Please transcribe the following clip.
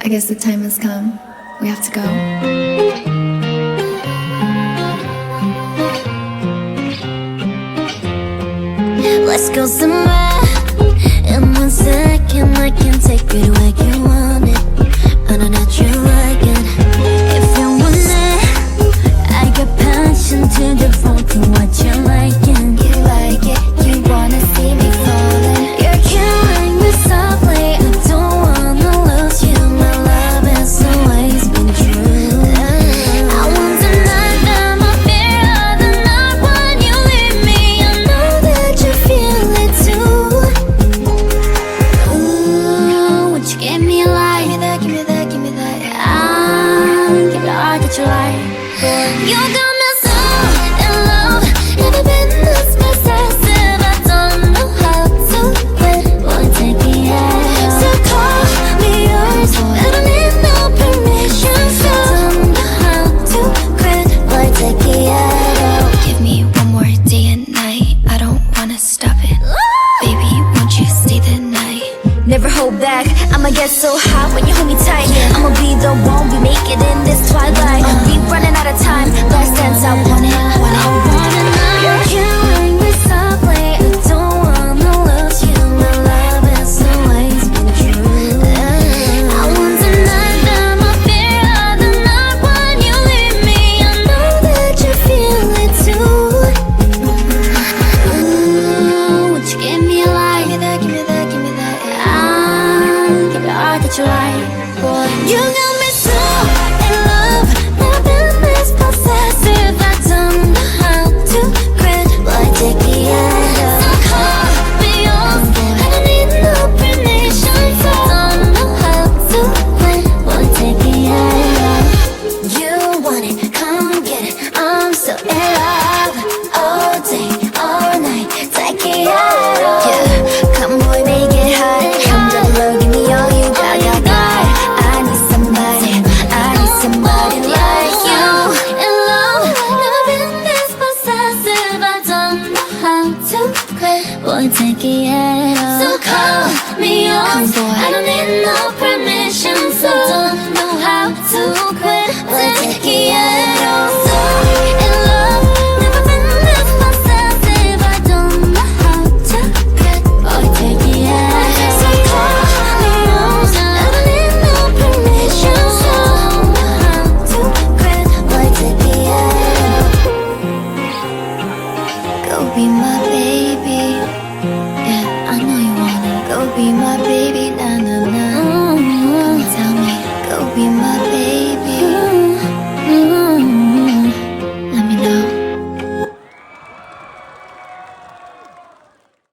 I guess the time has come. We have to go. Let's go somewhere. In 1 second I can take it where you want it. On a natural again. If you want it, I got passion to devote to what you're liking. You like it, you wanna see me falling. You're killing me softly, I don't wanna lose you. My love has always been true. I won't deny that my fear of the night when you leave me. I know that you feel it too. Ooh, would you give me a light? Give me that, give me that, give me that. I'll give you all that you like. You got me so in love. Never been this possessive. I don't know how to quit or take it out. So call me yours. I don't need no permission. So I don't know how to quit or take it out. Give me one more day and night. I don't wanna stop it. Baby, won't you stay the night? Never hold back. I'ma get so hot when you hold me tight. I'ma be the one we make it in this twilight. We running out of time. Last dance, I want it. I want it now. You're killing me softly. I don't wanna lose you. My love has always been true. I won't deny that my fear of the night when you leave me. I know that you feel it too. Ooh, would you give me a light? Give me that, give me that, give me that. I'll give you all that you like. You got me so in love. Never been this possessive. I don't know how to quit, but take it out. So call me yours. I don't need no permission. So I don't know how to quit, but take it out. You want it, come get it. I'm so in love. All day, all night, take it out. Yeah, come boy, make it hot. Come down low, give me all you got. I need somebody like you. In love, never been this possessive. I don't know how to quit, boy, take it out. So call me yours. I don't need no permission. So don't know how to quit, take it out. So in love, never been this possessive. I don't know how to quit, boy, take it out. So call me yours. I don't need no permission. So don't know how to quit, boy, take it out. Go be my baby. Yeah, I know you want it. Go be my baby, na na na. Come tell me, go be my